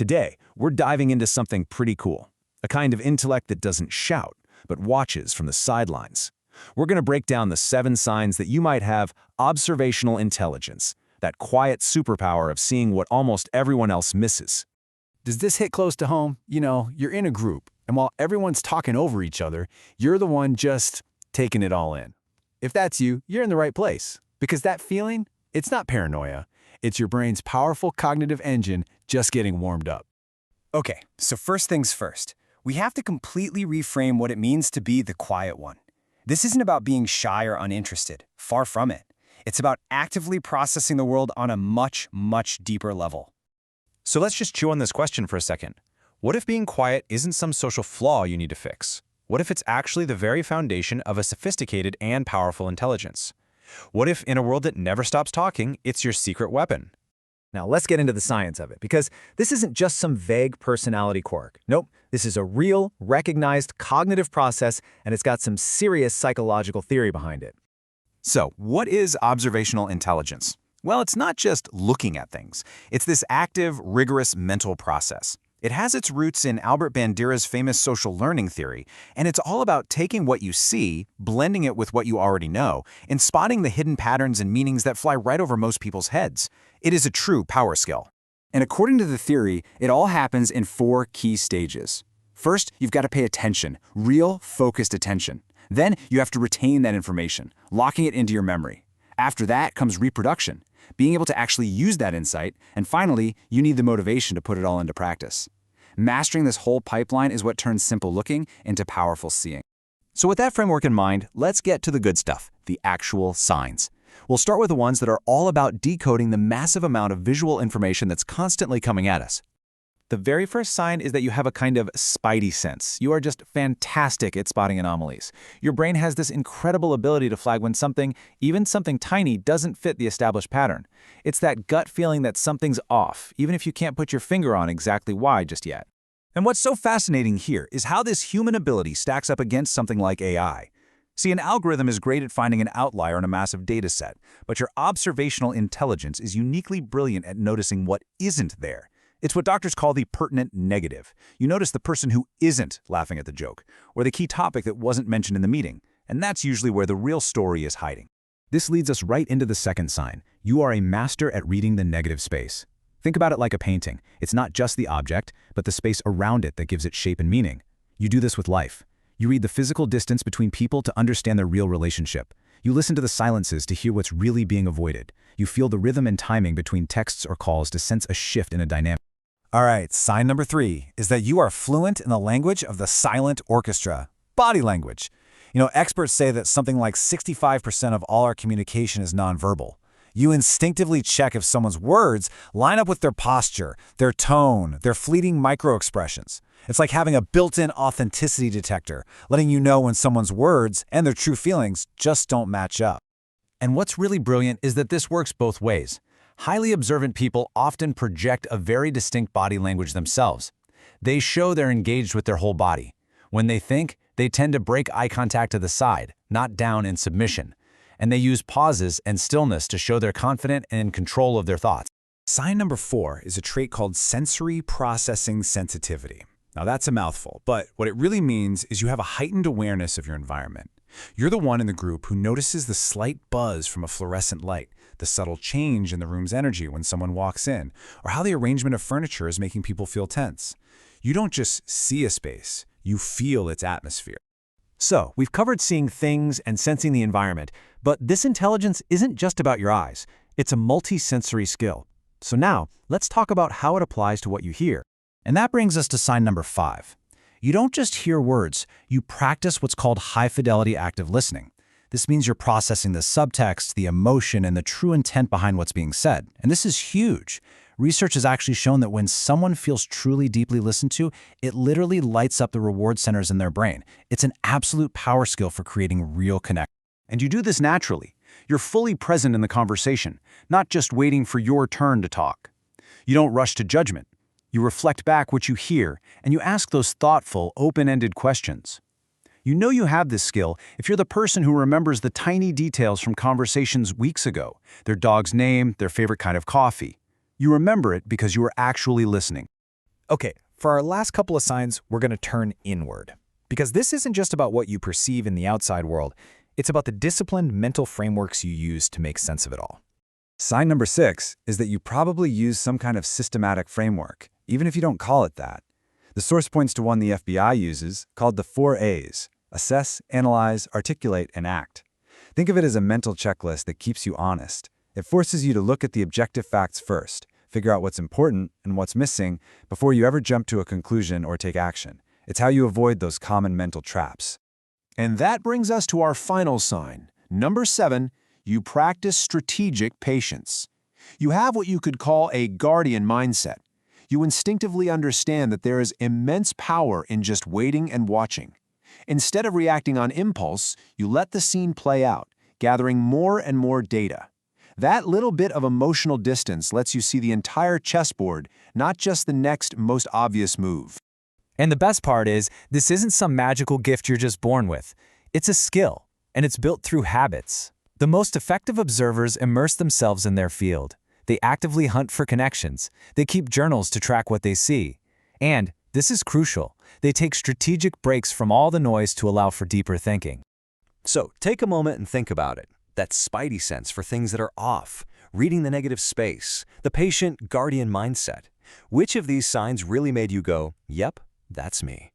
Today, we're diving into something pretty cool, a kind of intellect that doesn't shout, but watches from the sidelines. We're going to break down the 7 signs that you might have observational intelligence, that quiet superpower of seeing what almost everyone else misses. Does this hit close to home? You're in a group, and while everyone's talking over each other, you're the one just taking it all in. If that's you, you're in the right place. Because that feeling, it's not paranoia. It's your brain's powerful cognitive engine just getting warmed up. Okay, so first things first. We have to completely reframe what it means to be the quiet one. This isn't about being shy or uninterested. Far from it. It's about actively processing the world on a much, much deeper level. So let's just chew on this question for a second. What if being quiet isn't some social flaw you need to fix? What if it's actually the very foundation of a sophisticated and powerful intelligence? What if, in a world that never stops talking, it's your secret weapon? Now, let's get into the science of it, because this isn't just some vague personality quirk. Nope, this is a real, recognized cognitive process, and it's got some serious psychological theory behind it. So, what is observational intelligence? Well, it's not just looking at things. It's this active, rigorous mental process. It has its roots in Albert Bandura's famous social learning theory, and it's all about taking what you see, blending it with what you already know, and spotting the hidden patterns and meanings that fly right over most people's heads. It is a true power skill. And according to the theory, it all happens in 4 key stages. First, you've got to pay attention, real, focused attention. Then you have to retain that information, locking it into your memory. After that comes reproduction, being able to actually use that insight, and finally, you need the motivation to put it all into practice. Mastering this whole pipeline is what turns simple looking into powerful seeing. So with that framework in mind, let's get to the good stuff, the actual signs. We'll start with the ones that are all about decoding the massive amount of visual information that's constantly coming at us. The very first sign is that you have a kind of spidey sense. You are just fantastic at spotting anomalies. Your brain has this incredible ability to flag when something, even something tiny, doesn't fit the established pattern. It's that gut feeling that something's off, even if you can't put your finger on exactly why just yet. And what's so fascinating here is how this human ability stacks up against something like AI. See, an algorithm is great at finding an outlier in a massive data set, but your observational intelligence is uniquely brilliant at noticing what isn't there. It's what doctors call the pertinent negative. You notice the person who isn't laughing at the joke, or the key topic that wasn't mentioned in the meeting, and that's usually where the real story is hiding. This leads us right into the second sign. You are a master at reading the negative space. Think about it like a painting. It's not just the object, but the space around it that gives it shape and meaning. You do this with life. You read the physical distance between people to understand their real relationship. You listen to the silences to hear what's really being avoided. You feel the rhythm and timing between texts or calls to sense a shift in a dynamic. All right, sign number 3 is that you are fluent in the language of the silent orchestra, body language. Experts say that something like 65% of all our communication is nonverbal. You instinctively check if someone's words line up with their posture, their tone, their fleeting microexpressions. It's like having a built-in authenticity detector, letting you know when someone's words and their true feelings just don't match up. And what's really brilliant is that this works both ways. Highly observant people often project a very distinct body language themselves. They show they're engaged with their whole body. When they think, they tend to break eye contact to the side, not down in submission. And they use pauses and stillness to show they're confident and in control of their thoughts. Sign number 4 is a trait called sensory processing sensitivity. Now that's a mouthful, but what it really means is you have a heightened awareness of your environment. You're the one in the group who notices the slight buzz from a fluorescent light, the subtle change in the room's energy when someone walks in, or how the arrangement of furniture is making people feel tense. You don't just see a space, you feel its atmosphere. So, we've covered seeing things and sensing the environment, but this intelligence isn't just about your eyes. It's a multi-sensory skill. So now, let's talk about how it applies to what you hear. And that brings us to sign number 5. You don't just hear words, you practice what's called high-fidelity active listening. This means you're processing the subtext, the emotion, and the true intent behind what's being said. And this is huge. Research has actually shown that when someone feels truly deeply listened to, it literally lights up the reward centers in their brain. It's an absolute power skill for creating real connection. And you do this naturally. You're fully present in the conversation, not just waiting for your turn to talk. You don't rush to judgment. You reflect back what you hear, and you ask those thoughtful, open-ended questions. You know you have this skill if you're the person who remembers the tiny details from conversations weeks ago, their dog's name, their favorite kind of coffee. You remember it because you were actually listening. Okay, for our last couple of signs, we're going to turn inward. Because this isn't just about what you perceive in the outside world, it's about the disciplined mental frameworks you use to make sense of it all. Sign number 6 is that you probably use some kind of systematic framework, even if you don't call it that. The source points to one the FBI uses, called the 4 A's: assess, analyze, articulate, and act. Think of it as a mental checklist that keeps you honest. It forces you to look at the objective facts first, figure out what's important and what's missing before you ever jump to a conclusion or take action. It's how you avoid those common mental traps. And that brings us to our final sign. Number 7, you practice strategic patience. You have what you could call a guardian mindset. You instinctively understand that there is immense power in just waiting and watching. Instead of reacting on impulse, you let the scene play out, gathering more and more data. That little bit of emotional distance lets you see the entire chessboard, not just the next most obvious move. And the best part is, this isn't some magical gift you're just born with. It's a skill, and it's built through habits. The most effective observers immerse themselves in their field. They actively hunt for connections. They keep journals to track what they see. And, this is crucial, they take strategic breaks from all the noise to allow for deeper thinking. So, take a moment and think about it. That spidey sense for things that are off, reading the negative space, the patient guardian mindset. Which of these signs really made you go, yep, that's me?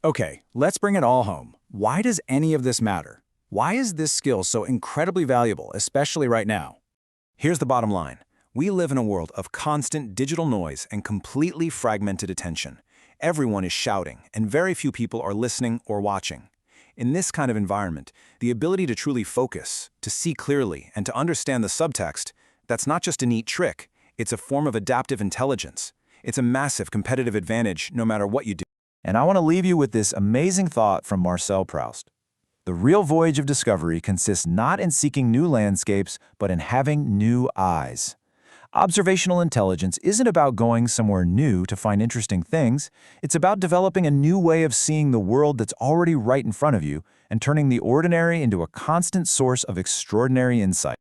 Okay, let's bring it all home. Why does any of this matter? Why is this skill so incredibly valuable, especially right now? Here's the bottom line. We live in a world of constant digital noise and completely fragmented attention. Everyone is shouting, and very few people are listening or watching. In this kind of environment, the ability to truly focus, to see clearly, and to understand the subtext, that's not just a neat trick, it's a form of adaptive intelligence. It's a massive competitive advantage no matter what you do. And I want to leave you with this amazing thought from Marcel Proust. The real voyage of discovery consists not in seeking new landscapes, but in having new eyes. Observational intelligence isn't about going somewhere new to find interesting things. It's about developing a new way of seeing the world that's already right in front of you and turning the ordinary into a constant source of extraordinary insight.